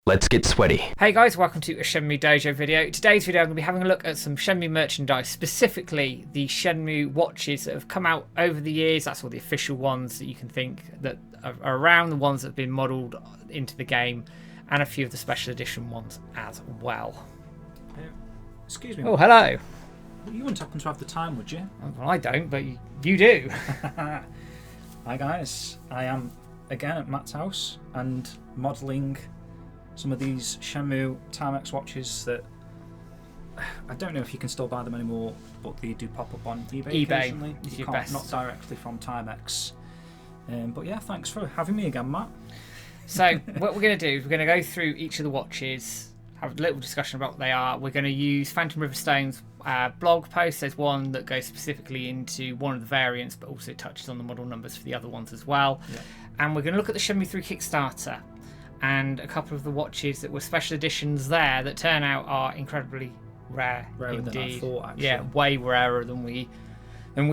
Let's get sweaty. Hey guys, welcome to a Shenmue Dojo video. Today's video I'm going to be having a look at some Shenmue merchandise, specifically the Shenmue watches that have come out over the years. That's all the official ones that you can think that are around, the ones that have been modelled into the game, and a few of the special edition ones as well. Excuse me. Oh, hello. You wouldn't happen to have the time, would you? Well, I don't, but you do. Hi guys, I am again at Matt's house and modelling some of these Shenmue Timex watches that I don't know if you can still buy them anymore, but they do pop up on eBay occasionally. Is you your can't, best. not directly from Timex. But yeah, thanks for having me again, Matt. So what we're going to do is we're going to go through each of the watches, have a little discussion about what they are. We're going to use Phantom Riverstone's blog post. There's one that goes specifically into one of the variants, but also touches on the model numbers for the other ones as well. Yeah. And we're going to look at the Shenmue 3 Kickstarter and a couple of the watches that were special editions there that turn out are incredibly rare Rarer indeed. than I thought, actually. Yeah, way rarer than we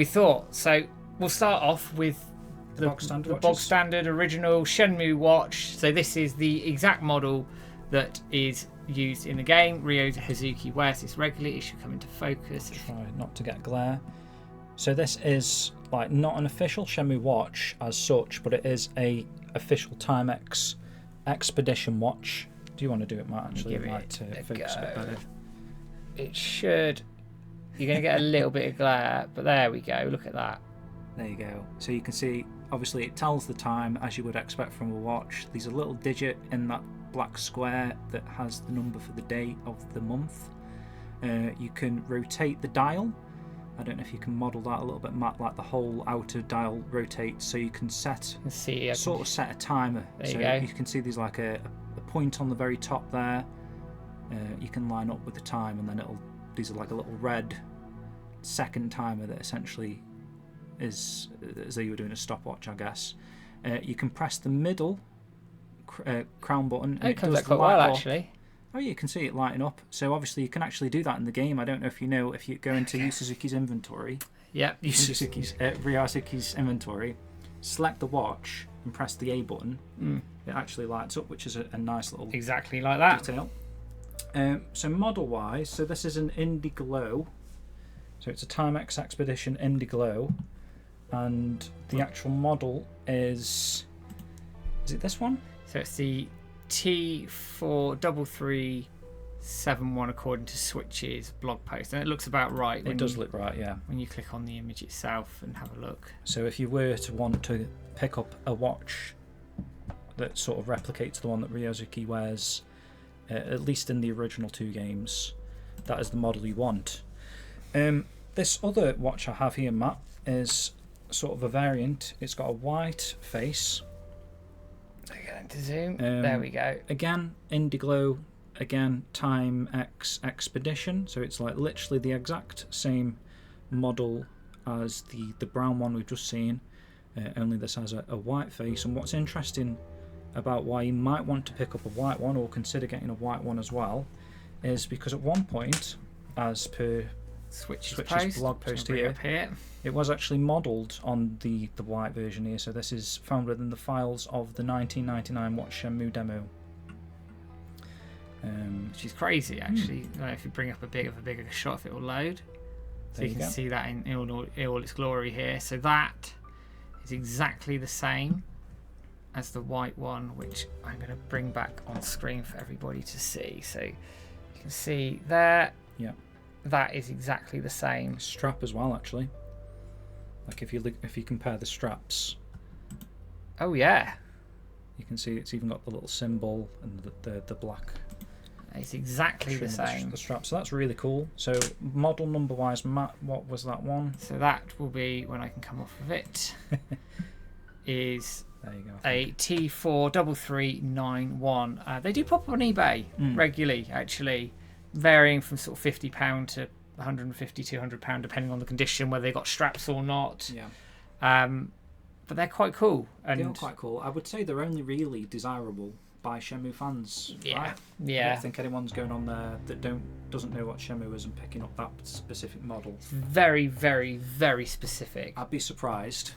thought. So we'll start off with the bog standard original Shenmue watch. So this is the exact model that is used in the game. Ryo Hazuki wears this regularly. It should come into focus. Try not to get glare. So this is like not an official Shenmue watch as such, but it is a official Timex Expedition watch. Do you want to do it, Matt? Actually, Give I'd like it to a focus a bit go. better. It should. You're going to get a little bit of glare, but there we go. Look at that. There you go. So you can see, obviously, it tells the time as you would expect from a watch. There's a little digit in that black square that has the number for the day of the month. You can rotate the dial. I don't know if you can model that a little bit, Matt, like the whole outer dial rotates, so you can set Let's see. sort of set a timer. There so you go. you can see there's like a point on the very top there. You can line up with the time, and then these are like a little red second timer that essentially is as though you were doing a stopwatch, I guess. You can press the middle crown button, and It comes out quite well, actually. Oh, you can see it lighting up. So obviously you can actually do that in the game. I don't know if you know, if you go into Yu Suzuki's inventory, Yep. Ryosuzuki's inventory, select the watch and press the A button. It actually lights up, which is a nice little Exactly like that. detail. So model wise, so this is an Indie Glow. So it's a Timex Expedition Indie Glow, and the actual model is it this one? So it's the T43371 according to Switch's blog post, and it looks about right. It does look right, yeah. When you click on the image itself and have a look. So if you were to want to pick up a watch that sort of replicates the one that Ryosuke wears, at least in the original two games, that is the model you want. This other watch I have here, Matt, is sort of a variant. It's got a white face. Get into zoom. There we go. Again, Indiglow. Again, Timex Expedition. So it's like literally the exact same model as the brown one we've just seen. Only this has a white face. And what's interesting about why you might want to pick up a white one, or consider getting a white one as well, is because at one point, as per Switch's blog post here, it was actually modelled on the white version here. So this is found within the files of the 1999 Watch Shenmue demo. Which is crazy, actually. I don't know if you bring up a bigger shot, if it will load. So There you you can go. see that in all its glory here. So that is exactly the same as the white one, which I'm going to bring back on screen for everybody to see. So you can see there. Yeah. That is exactly the same. Strap as well, actually. Like if you compare the straps, Oh yeah, you can see it's even got the little symbol and the black. it's exactly the same. The strap. So that's really cool. So model number wise, Matt, what was that one? So that will be, when I can come off of it, is There you go. a T43391. They do pop up on eBay regularly, actually, varying from sort of £50 to £150, £200, depending on the condition, whether they got straps or not. Yeah. But they're quite cool. And They are quite cool. I would say they're only really desirable by Shenmue fans. Yeah, Right? I yeah. don't think anyone's going on there that doesn't know what Shenmue is and picking up that specific model. Very, very, very specific. I'd be surprised.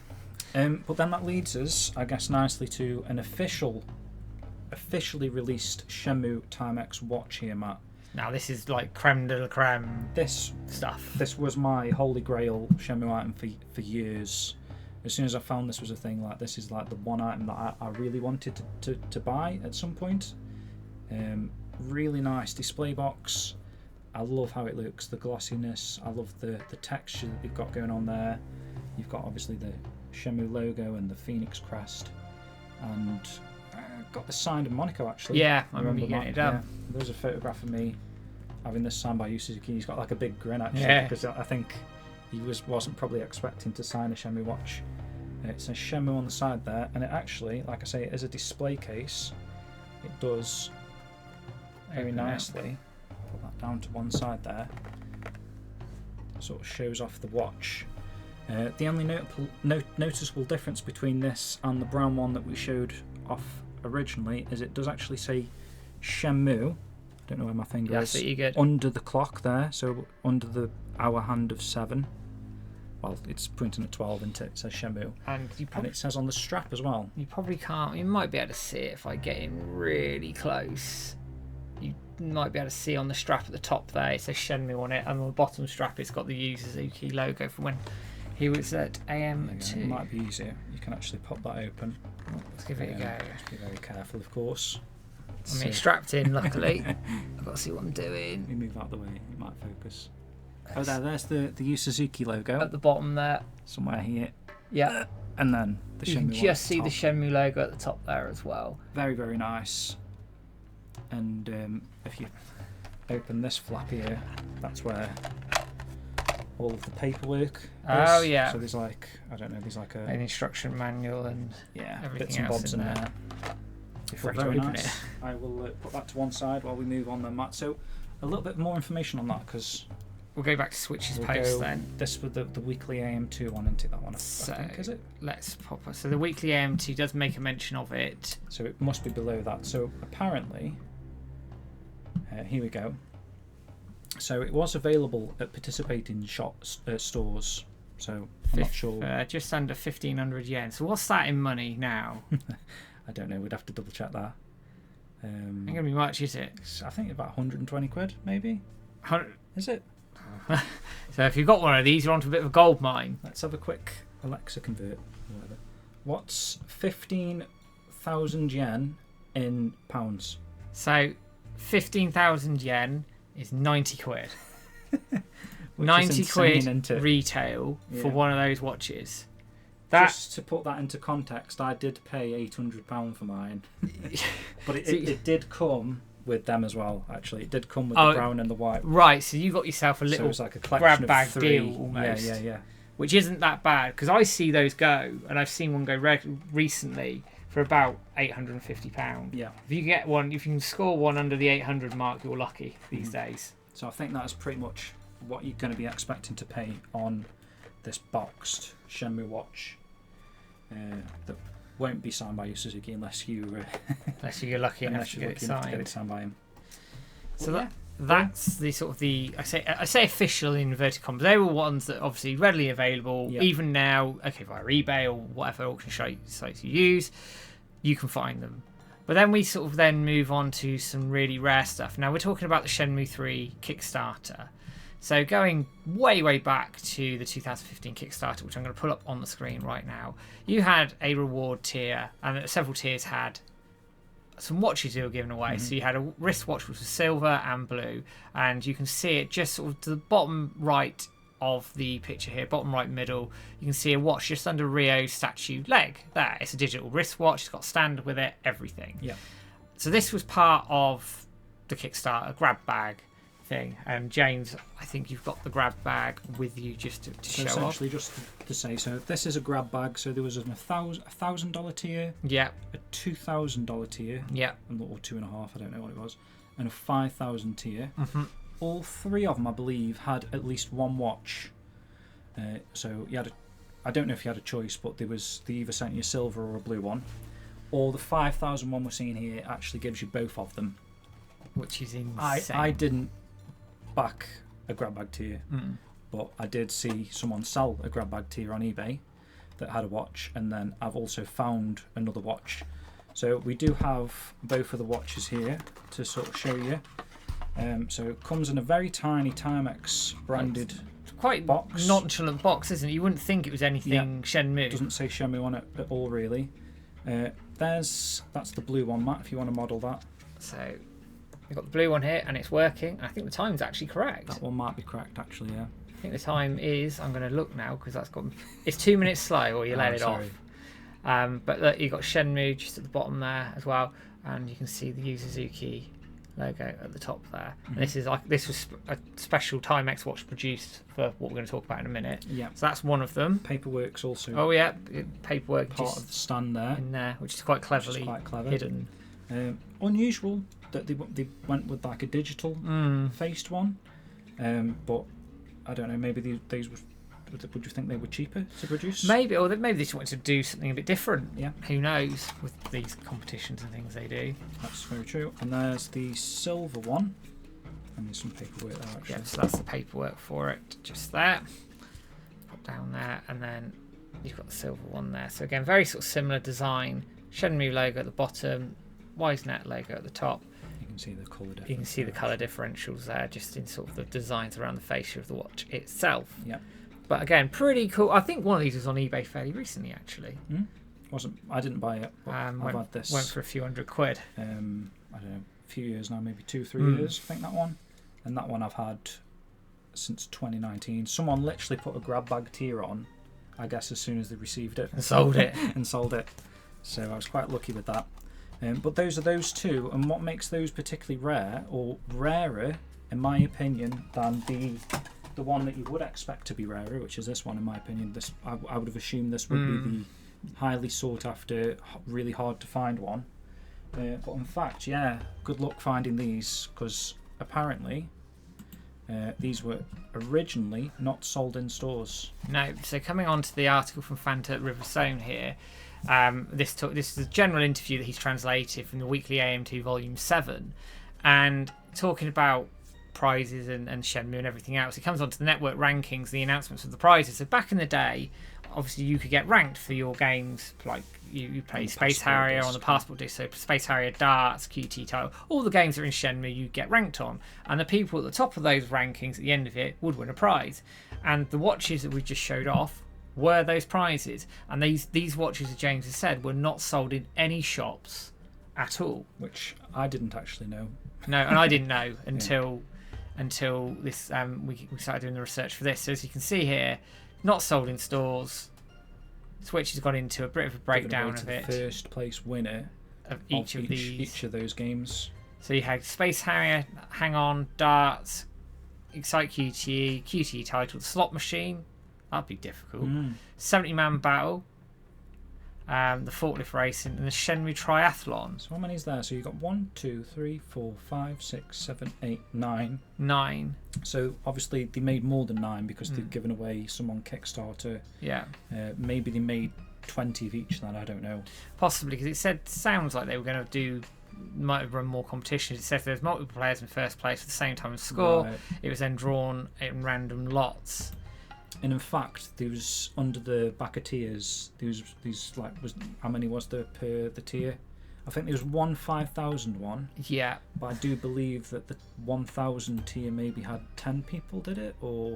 But then that leads us, I guess, nicely to an official officially released Shenmue Timex watch here, Matt. Now this is like creme de la creme This stuff. This was my holy grail Shenmue item for years. As soon as I found this was a thing, like this is like the one item that I really wanted to buy at some point. Really nice display box. I love how it looks, the glossiness. I love the texture that they've got going on there. You've got obviously the Shenmue logo and the Phoenix crest, and got the signed Monaco actually. Yeah, I remember you getting it done. Yeah, there's a photograph of me having this signed by Yu Suzuki. He's got like a big grin actually, because I think he wasn't probably expecting to sign a Shenmue watch. It says Shenmue on the side there, and it actually, like I say, it is a display case. It does very nicely. Put that down to one side there. Sort of shows off the watch. The only noticeable difference between this and the brown one that we showed off originally is it does actually say Shenmue. I don't know where my finger is. You're good. Under the clock there, so under the hour hand of 7. Well, it's pointing at 12, isn't it? It says Shenmue. And it says on the strap as well. You probably can't. You might be able to see it if I get in really close. You might be able to see on the strap at the top there. It says Shenmue on it, and on the bottom strap it's got the Yu Suzuki logo from when he was at AM2. It might be easier. You can actually pop that open. Let's give it a go. Just be very careful, of course. I mean, it's strapped in, luckily. I've got to see what I'm doing. Let me move out of the way. It might focus. Oh, there's the Yu Suzuki logo. At the bottom there. Somewhere here. Yeah. And then the Shenmue. You can just see the Shenmue logo at the top there as well. Very, very nice. And if you open this flap here, that's where all of the paperwork is. Oh, yeah. So there's like, I don't know, there's like an instruction manual and everything bits and else bobs in in there. Very nice. I will put that to one side while we move on then, Matt. So a little bit more information on that, because we'll go back to Switch's post then. This was the weekly AM2 one, isn't it? That one, I think, is it? Let's pop it. So the weekly AM2 does make a mention of it. So it must be below that. So apparently, here we go. So it was available at participating stores. So I'm not sure. Just under 1,500 yen. So what's that in money now? I don't know. We'd have to double check that. Ain't gonna be much, is it? I think about 120 quid, maybe. Is it? So if you've got one of these, you're onto a bit of a gold mine. Let's have a quick Alexa convert. Whatever. What's 15,000 yen in pounds? So 15,000 yen is 90 quid. 90 quid retail for one of those watches. Just to put that into context, I did pay £800 for mine. But it did come with them as well, actually. It did come with the brown and the white. Right, so you got yourself a little it was like a grab bag deal almost. Yeah. Which isn't that bad, because I see those go, and I've seen one go recently for about £850. Yeah. If you get one, if you can score one under the 800 mark, you're lucky these days. So I think that's pretty much what you're going to be expecting to pay on this boxed Shenmue watch. That won't be signed by Yu Suzuki unless you're lucky enough to get it signed by him. So that's the sort of the I say official in inverted commas. They were ones that obviously readily available even now. Okay, via eBay or whatever auction sites you use, you can find them. But then we sort of then move on to some really rare stuff. Now we're talking about the Shenmue 3 Kickstarter. So going way back to the 2015 Kickstarter, which I'm going to pull up on the screen right now, you had a reward tier, and several tiers had some watches you were giving away. So you had a wristwatch which was silver and blue, and you can see it just sort of to the bottom right of the picture here, bottom right middle, you can see a watch just under Ryo's statue leg. There, it's a digital wristwatch, it's got stand with it, everything. Yeah. So this was part of the Kickstarter grab bag thing, and James, I think you've got the grab bag with you just to show off. Essentially, just to say, so this is a grab bag. So there was a $1,000 tier, yeah, a $2,000 tier, yeah, or 2.5, I don't know what it was, and a 5,000 tier. All three of them, I believe, had at least one watch. So you had I don't know if you had a choice, but they either sent you a silver or a blue one, or the 5,000 one we're seeing here actually gives you both of them, which is insane. I didn't back a grab bag tier, but I did see someone sell a grab bag tier on eBay that had a watch, and then I've also found another watch. So we do have both of the watches here to sort of show you. So it comes in a very tiny Timex branded quite box. nonchalant box, isn't it? You wouldn't think it was anything Shenmue. It doesn't say Shenmue on it at all, really. That's the blue one, Matt, if you want to model that. So we've got the blue one here, and it's working. I think the time's actually correct. That one might be correct, actually, yeah. I think the time is, I'm going to look now, because it's 2 minutes slow, or you let it off. But look, you've got Shenmue just at the bottom there as well, and you can see the Yu Suzuki logo at the top there. And this was a special Timex watch produced for what we're going to talk about in a minute. Yeah. So that's one of them. Paperwork's also. Oh yeah, paperwork part of the stand there. In there, which is quite cleverly hidden. Unusual that they went with like a digital faced one, but I don't know. Maybe these would you think they were cheaper to produce? Maybe, or maybe they just wanted to do something a bit different. Yeah. Who knows with these competitions and things they do. That's very true. And there's the silver one. And there's some paperwork there actually. Yeah, so that's the paperwork for it, just there. Pop down there, and then you've got the silver one there. So again, very sort of similar design. Shenmue logo at the bottom, WiseNet logo at the top. You can see the colour difference. You can see the colour differentials there, just in sort of the designs around the fascia of the watch itself. Yeah. But again, pretty cool. I think one of these was on eBay fairly recently, actually. I didn't buy it. But I've had this. Went for a few £100. I don't know, a few years now, maybe 2-3 years. I think that one, and that one I've had since 2019. Someone literally put a grab bag tier on, I guess, as soon as they received it and sold it. So I was quite lucky with that. But those are those two, and what makes those particularly rare, or rarer, in my opinion, than the one that you would expect to be rarer, which is this one, in my opinion. This I would have assumed this would be the highly sought after, really hard to find one. But in fact, yeah, good luck finding these, because apparently these were originally not sold in stores. No. So coming on to the article from Fanta River Zone here, this is a general interview that he's translated from the Weekly AM2 Volume 7, and talking about prizes and Shenmue and everything else. It comes on to the network rankings, the announcements of the prizes. So back in the day, obviously you could get ranked for your games, like you play Space Harrier on the Passport Disc, so Space Harrier, Darts, QT Title, all the games that are in Shenmue you get ranked on, and the people at the top of those rankings at the end of it would win a prize. And the watches that we just showed off were those prizes, and these watches, as James has said, were not sold in any shops at all, which I didn't actually know. No, and I didn't know until this we started doing the research for this. So as you can see here, not sold in stores. Switch has gone into a bit of a breakdown of it. The first place winner of each of those games. So you had Space Harrier, Hang On, Darts, Excite QTE, QTE Title, Slot Machine. That'd be difficult. 70-man Battle, the Forklift Racing, and the Shenmue Triathlon. So how many is there? So you've got 1, 2, 3, 4, 5, 6, 7, 8, 9. 9. So obviously they made more than 9 because they've given away some on Kickstarter. Yeah. Maybe they made 20 of each then, I don't know. Possibly, because it sounds like they were going to might have run more competitions. It said there's multiple players in first place at the same time as score. Right. It was then drawn in random lots. And in fact, there was under the back of tiers, there was these how many was there per the tier? I think there was one 5,000 one. Yeah. But I do believe that the 1,000 tier maybe had 10 people did it, or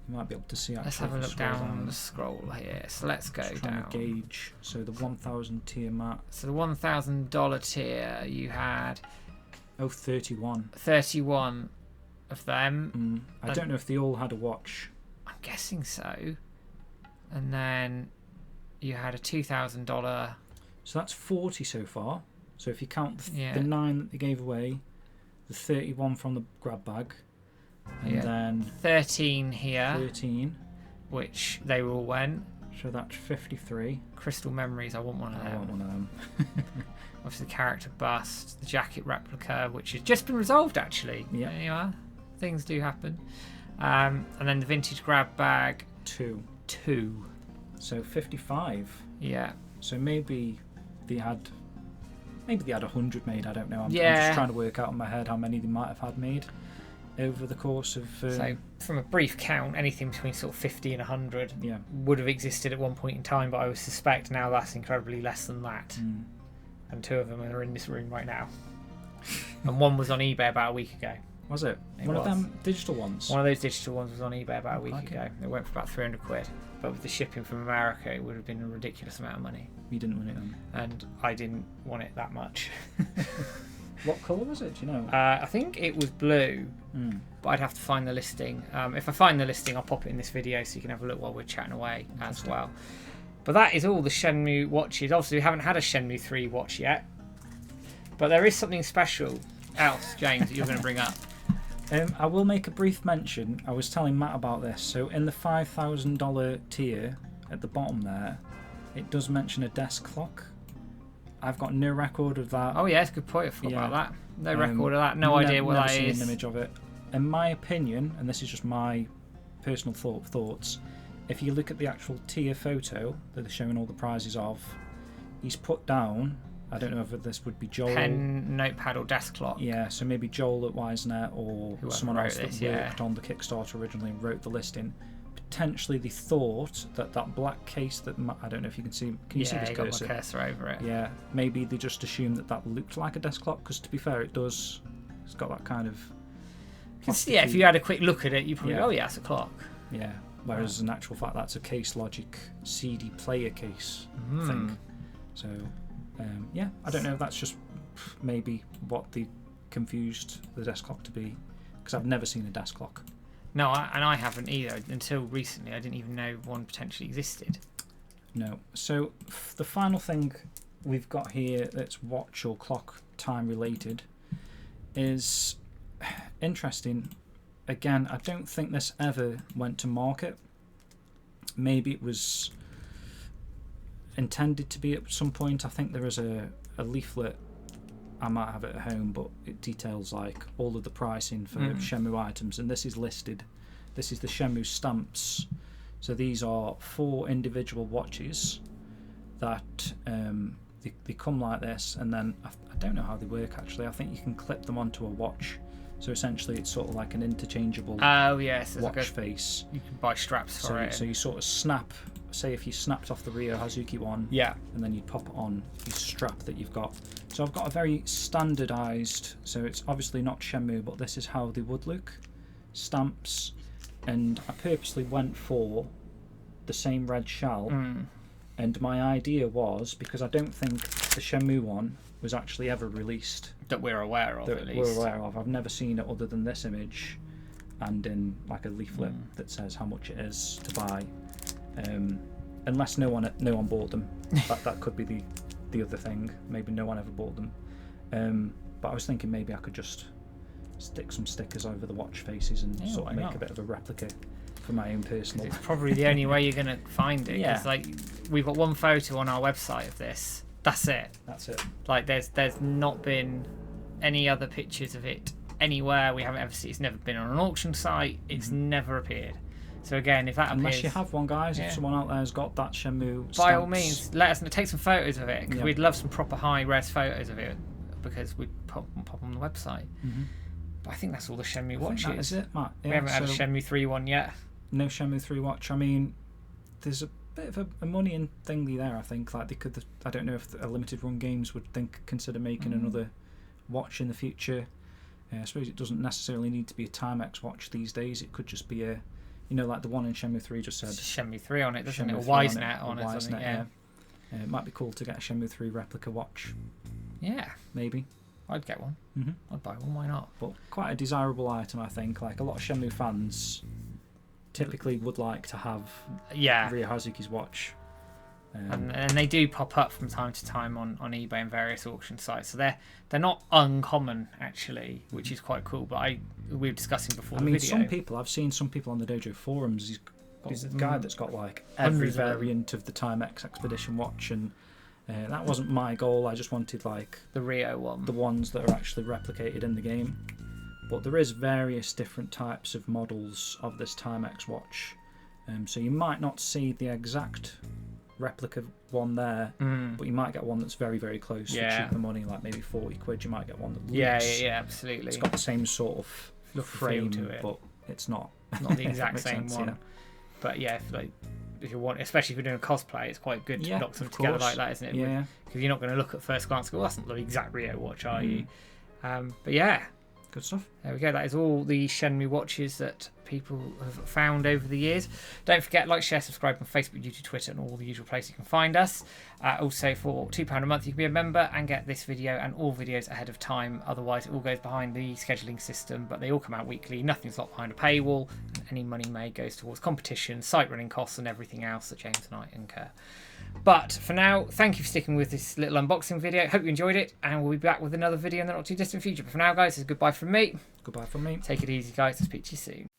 you might be able to see. Let's have a look down the scroll here. So let's go down. To gauge. So the 1,000 tier, Matt. So the $1,000 tier, you had 31. 31 of them. I don't know if they all had a watch. I'm guessing so. And then you had a $2,000. So that's 40 so far. So if you count the 9 that they gave away, the 31 from the grab bag, and then 13 here. 13. Which they all went. So that's 53. Crystal Memories, I want one of them. I want one of them. Obviously the character bust, the jacket replica, which has just been resolved actually. Yeah. There you are. Things do happen. And then the vintage grab bag. 2. So 55. Yeah. So maybe they had 100 made. I don't know. I'm just trying to work out in my head how many they might have had made over the course of. So from a brief count, anything between sort of 50 and 100 would have existed at one point in time, but I would suspect now that's incredibly less than that. and 2 of them are in this room right now. And one was on eBay about a week ago. Was it? It One was. of them digital ones? One of those digital ones was on eBay about a week like ago. It went for about 300 quid. But with the shipping from America, it would have been a ridiculous amount of money. You didn't win it then? And I didn't want it that much. What colour was it? Do you know? I think it was blue, but I'd have to find the listing. If I find the listing, I'll pop it in this video so you can have a look while we're chatting away as well. But that is all the Shenmue watches. Obviously, we haven't had a Shenmue 3 watch yet. But there is something special else, James, that you're going to bring up. I will make a brief mention. I was telling Matt about this. So in the $5,000 tier at the bottom there, it does mention a desk clock. I've got no record of that. Oh yeah, it's a good point. I forgot about that. No record of that. No idea what that is. Never seen an image of it. In my opinion, and this is just my personal thoughts, if you look at the actual tier photo that they're showing all the prizes of, he's put down, I don't know if this would be Joel. Pen, notepad, or desk clock. Yeah, so maybe Joel at Wisenet or Whoever someone else wrote that this, worked on the Kickstarter originally and wrote the listing. Potentially they thought that black case that I don't know if you can see. Can you see this got my cursor over it. Yeah, maybe they just assumed that looked like a desk clock, because to be fair, it does. It's got that kind of. Yeah, if you had a quick look at it, you probably oh yeah, it's a clock. Yeah, whereas in actual fact, that's a Case Logic CD player case thing. So, yeah, I don't know if that's just maybe what they confused the desk clock to be, because I've never seen a desk clock. No, I haven't either. Until recently, I didn't even know one potentially existed. No. So the final thing we've got here that's watch or clock time related is interesting. Again, I don't think this ever went to market. Maybe it was intended to be at some point. I think there is a leaflet. I might have it at home, but it details like all of the pricing for Shenmue items, and this is listed. This is the Shenmue stamps. So these are 4 individual watches that they come like this, and then I don't know how they work actually. I think you can clip them onto a watch. So essentially, it's sort of like an interchangeable watch like face. You can buy straps for it. So you sort of snap. Say if you snapped off the Ryo Hazuki one, and then you pop it on the strap that you've got. So I've got a very standardised, so it's obviously not Shenmue, but this is how they would look, stamps, and I purposely went for the same red shell, and my idea was, because I don't think the Shenmue one was actually ever released. That we're aware of, at least. We're aware of. I've never seen it other than this image, and in like a leaflet that says how much it is to buy. Unless no one bought them. that could be the other thing. Maybe no one ever bought them. But I was thinking maybe I could just stick some stickers over the watch faces and sort of make a bit of a replica for my own personal. It's probably the only way you're going to find it. Yeah. Because like we've got one photo on our website of this. That's it. That's it. Like there's not been any other pictures of it anywhere. We haven't ever seen. It's never been on an auction site. It's never appeared. So again, if that unless appears, you have one, guys, if someone out there has got that Shenmue stamps, by all means, let us know. Take some photos of it, because we'd love some proper high-res photos of it, because we'd pop on the website. But I think that's all the Shenmue watches. That is it, Matt. Yeah, we haven't had a Shenmue 3 one yet. No Shenmue 3 watch. I mean, there's a bit of a money in thingy there. I think like they could. I don't know if a limited run games would consider making another watch in the future. I suppose it doesn't necessarily need to be a Timex watch these days. It could just be a. You know, like the one in Shenmue 3 just said. Shenmue 3 on it, doesn't it? Or Shenmue 3 Wisenet on it. Wisenet, yeah. It might be cool to get a Shenmue 3 replica watch. Yeah. Maybe. I'd get one. I'd buy one, why not? But quite a desirable item, I think. Like a lot of Shenmue fans typically would like to have Ryo Hazuki's watch. And they do pop up from time to time on eBay and various auction sites. So they're not uncommon, actually, which is quite cool. But we were discussing before the video. I've seen some people on the Dojo forums. He's a guy that's got like every variant of the Timex Expedition watch, and that wasn't my goal. I just wanted like the Ryo one, the ones that are actually replicated in the game. But there is various different types of models of this Timex watch, so you might not see the exact replica one there, but you might get one that's very, very close for cheaper money, like maybe 40 quid. You might get one that looks, absolutely. It's got the same sort of frame to it, but it's not the exact same sense, one. yeah. But yeah, if you want, especially if you're doing a cosplay, it's quite good to knock them together like that, isn't it? Yeah. Because you're not going to look at first glance and go, well, that's not the exact Rio watch, are you? But yeah. Good stuff. There we go. That is all the Shenmue watches that people have found over the years. Don't forget, like, share, subscribe on Facebook, YouTube, Twitter, and all the usual places you can find us. Also, for £2 a month, you can be a member and get this video and all videos ahead of time. Otherwise, it all goes behind the scheduling system, but they all come out weekly. Nothing's locked behind a paywall. And any money made goes towards competition, site running costs, and everything else that James and I incur. But for now, thank you for sticking with this little unboxing video. Hope you enjoyed it, and we'll be back with another video in the not too distant future. But for now, guys, it's goodbye from me. Goodbye from me. Take it easy, guys. I'll speak to you soon.